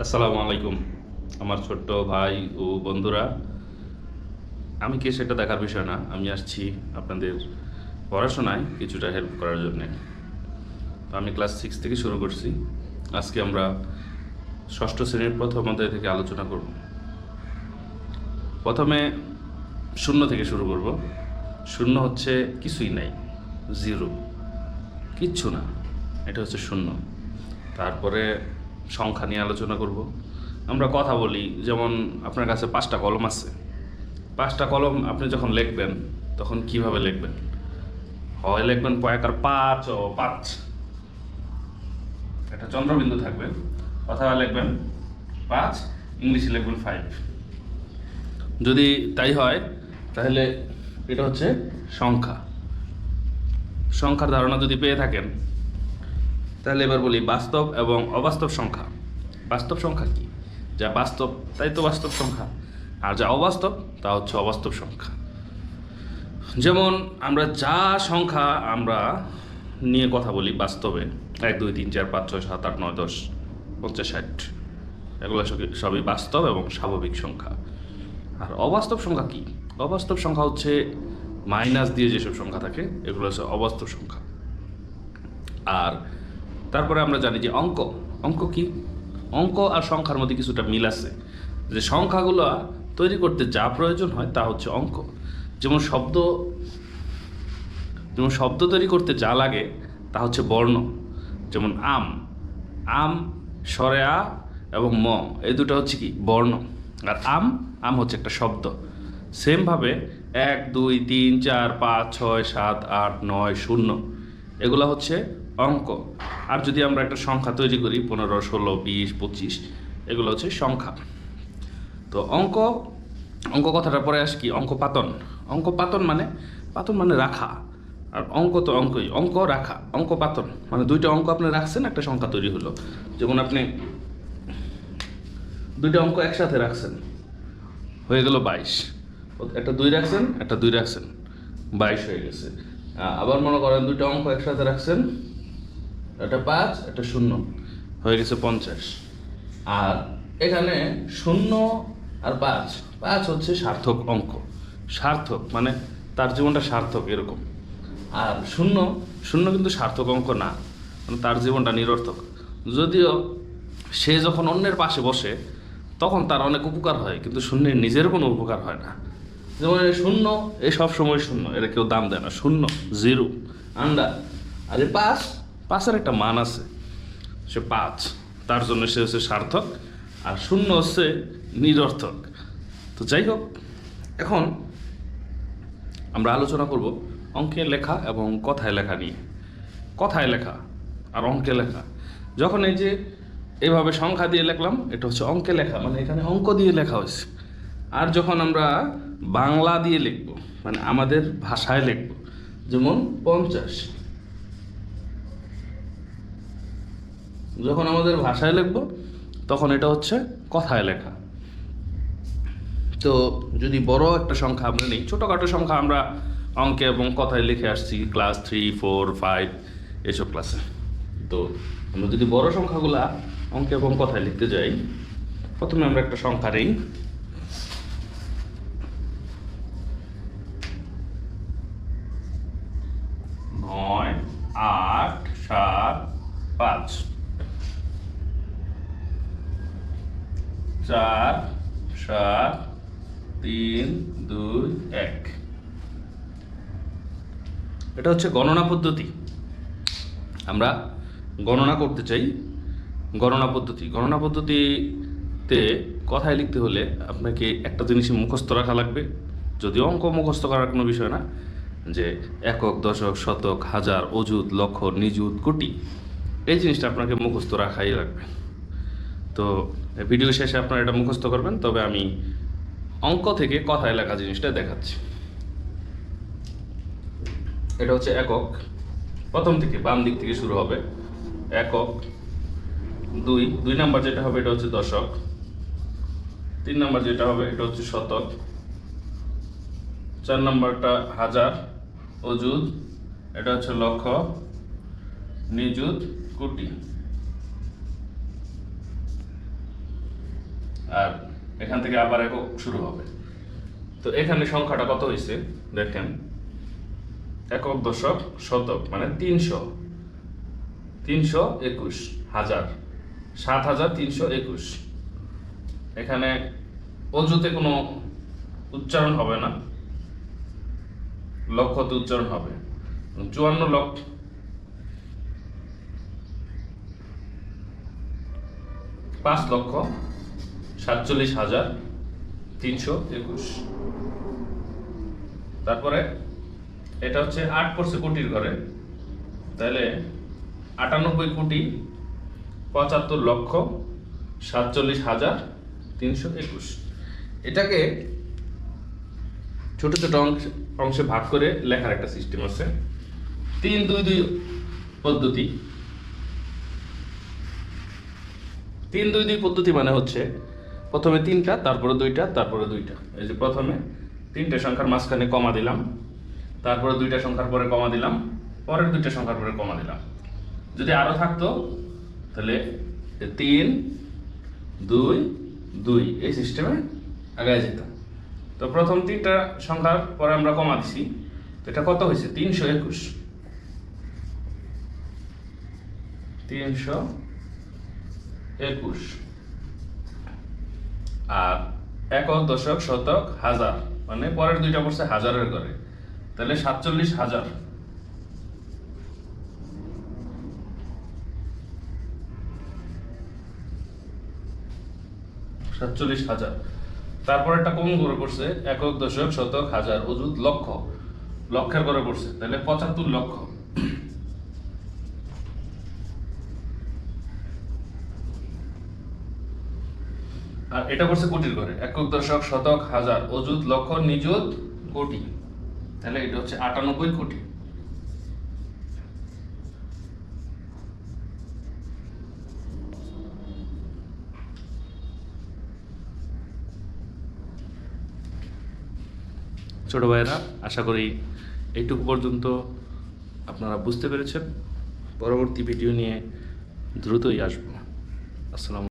আসসালামু আলাইকুম আমার ছোট্ট ভাই ও বন্ধুরা। আমি কে সেটা দেখার বিষয় না, আমি আসছি আপনাদের পড়াশোনায় কিছুটা হেল্প করার জন্যে। তো আমি ক্লাস 6 থেকে শুরু করছি। আজকে আমরা ষষ্ঠ শ্রেণীর প্রথম অধ্যায় থেকে আলোচনা করব। প্রথমে শূন্য থেকে শুরু করব। শূন্য হচ্ছে কিছুই নাই, জিরো, কিচ্ছু না, এটা হচ্ছে শূন্য। তারপরে সংখ্যা নিয়ে আলোচনা করব। আমরা কথা বলি, যেমন আপনার কাছে 5টা কলম আছে। 5টা কলম আপনি যখন লিখবেন তখন কিভাবে লিখবেন? হয় লিখবেন পয়াকার 5 একটা চন্দ্রবিন্দু থাকবে, অথবা লিখবেন 5, ইংলিশে লিখবেন 5। যদি তাই হয় তাহলে এটা হচ্ছে সংখ্যা। সংখ্যার ধারণা যদি পেয়ে থাকেন তাহলে এবার বলি বাস্তব এবং অবাস্তব সংখ্যা। বাস্তব সংখ্যা কি? যা বাস্তব তাই তো বাস্তব সংখ্যা, আর যা অবাস্তব তা হচ্ছে অবাস্তব সংখ্যা। যেমন আমরা যা সংখ্যা আমরা নিয়ে কথা বলি বাস্তবে, 1 2 3 4 5 6 7 8 9 10 50 60, এগুলো সবই বাস্তব এবং স্বাভাবিক সংখ্যা। আর অবাস্তব সংখ্যা কি? অবাস্তব সংখ্যা হচ্ছে মাইনাস দিয়ে যেসব সংখ্যা থাকে এগুলো হচ্ছে অবাস্তব সংখ্যা। আর তারপরে আমরা জানি যে অঙ্ক। অঙ্ক কি? অঙ্ক আর সংখ্যার মধ্যে কিছুটা মিল আছে, যে সংখ্যাগুলো তৈরি করতে যা প্রয়োজন হয় তা হচ্ছে অঙ্ক। যেমন শব্দ তৈরি করতে যা লাগে তা হচ্ছে বর্ণ। যেমন আম, আম স্বরে আ এবং ম, এই দুটো হচ্ছে কি বর্ণ। আর আম, আম হচ্ছে একটা শব্দ। সেমভাবে 1 2 3 4 5 6 7 8 9 0 এগুলো হচ্ছে অঙ্ক। আর যদি আমরা একটা সংখ্যা তৈরি করি 15 16 20 25, এগুলো হচ্ছে সংখ্যা। তো অঙ্ক, অঙ্ক কথাটা পরে আসে কি? অঙ্ক পাতন। অঙ্ক পাতন মানে, পাতন মানে রাখা। আর অঙ্ক তো অঙ্কই, অঙ্ক রাখা, অঙ্ক পাতন মানে দুইটা অঙ্ক আপনি রাখছেন, একটা সংখ্যা তৈরি হলো। যেমন আপনি দুইটা অঙ্ক একসাথে রাখছেন, হয়ে গেল 22। একটা 2 রাখছেন, একটা 2 রাখছেন, 22 হয়ে গেছে। আবার মনে করেন দুইটা অঙ্ক একসাথে রাখছেন, একটা 5 একটা 0, হয়ে গেছে 50। আর এখানে 0 আর 5, 5 হচ্ছে সার্থক অঙ্ক। সার্থক মানে তার জীবনটা সার্থক এরকম। আর 0, 0 কিন্তু সার্থক অঙ্ক না, মানে তার জীবনটা নিরর্থক। যদিও সে যখন অন্যের পাশে বসে তখন তার অনেক উপকার হয়, কিন্তু শূন্যের নিজের কোনো উপকার হয় না। যেমন এই 0, এই সবসময় 0, এটা কেউ দাম দেয় না। 0 জিরো আন্ডার। আর এই 5, 5-এর একটা মান আছে, সে 5, তার জন্য সে হচ্ছে সার্থক। আর 0 হচ্ছে নিরর্থক। তো যাই হোক, এখন আমরা আলোচনা করব অঙ্কে লেখা এবং কথায় লেখা নিয়ে। কথায় লেখা আর অঙ্কে লেখা, যখন এই যে এভাবে সংখ্যা দিয়ে লিখলাম এটা হচ্ছে অঙ্কে লেখা, মানে এখানে অঙ্ক দিয়ে লেখা হয়েছে। আর যখন আমরা বাংলা দিয়ে লিখব, মানে আমাদের ভাষায় লিখব, যেমন 50, যখন আমাদের ভাষায় লিখব তখন এটা হচ্ছে কথায় লেখা। তো যদি বড় একটা সংখ্যা আমরা নিই, ছোটোখাটো সংখ্যা আমরা অঙ্কে এবং কথায় লিখে আসছি ক্লাস 3 4 5 এসব ক্লাসে। তো আমরা যদি বড় সংখ্যাগুলা অঙ্কে এবং কথায় লিখতে যাই, প্রথমে আমরা একটা সংখ্যা নিই। 9 8 7 5 4 7 3 2 1। এটা হচ্ছে গণনা পদ্ধতি। আমরা গণনা করতে চাই, গণনা পদ্ধতিতে কথায় লিখতে হলে আপনাকে একটা জিনিসই মুখস্থ রাখা লাগবে। যদিও অঙ্ক মুখস্থ করার কোনো বিষয় না, যে একক দশক শতক হাজার অযুত লক্ষ নিযুত কোটি, এই জিনিসটা আপনাকে মুখস্থ রাখাই লাগবে। তো ভিডিও শেষে আপনারা এটা মুখস্থ করবেন, তবে আমি অঙ্ক থেকে কথায় লেখা জিনিসটা দেখাচ্ছি। এটা হচ্ছে একক, প্রথম থেকে বাম দিক থেকে শুরু হবে। একক, 2 নাম্বার যেটা হবে এটা হচ্ছে দশক, 3 নাম্বার যেটা হবে এটা হচ্ছে শতক, 4 নাম্বারটা হাজার, অযুত এটা হচ্ছে লক্ষ, নিযুত কোটি। আর এখান থেকে আবার একক শুরু হবে। তো এখানে সংখ্যাটা কত হয়েছে দেখেন, একক দশক শতক মানে 321 হাজার, 7321। এখানে অজুতে কোনো উচ্চারণ হবে না, লক্ষতে উচ্চারণ হবে। 54 লক্ষ 5,47,321। তারপরে এটা হচ্ছে 8 পড়ছে কোটির ঘরে, তাহলে 98,75,47,321। এটাকে ছোট ছোট অংশে ভাগ করে লেখার একটা সিস্টেম আছে। 3-2-2 পদ্ধতি। 3-2-2 পদ্ধতি মানে হচ্ছে প্রথমে 3টা, তারপরে 2টা, তারপরে 2টা। এই যে প্রথমে 3টে সংখ্যার মাঝখানে কমা দিলাম, তারপরে 2টা সংখ্যার পরে কমা দিলাম, পরের 2টা সংখ্যার পরে কমা দিলাম। যদি আরো থাকতো তাহলে 3-2-2 এই সিস্টেমে আগায় যেতাম। তো প্রথম 3টা সংখ্যার পরে আমরা কমা দিছি, তো এটা কত হয়েছে 321। 321 আর একক দশক শতক হাজার মানে পরের 2টা পড়ছে হাজারের ঘরে, তাহলে 47,000। 47,000। তারপর একটা কোন ঘরে পড়ছে একক দশক শতক হাজার অযুত লক্ষ, লক্ষের ঘরে পড়ছে, তাহলে 75 লক্ষ। আর এটা পড়ছে কোটির ঘরে, একক দশক শতক হাজার অযুত লক্ষ নিযুত কোটি, তাহলে এটা হচ্ছে 98 কোটি। ছোট ভাইয়েরা, আশা করি এইটুকু পর্যন্ত আপনারা বুঝতে পেরেছেন। পরবর্তী ভিডিও নিয়ে দ্রুতই আসবো। আসসালামু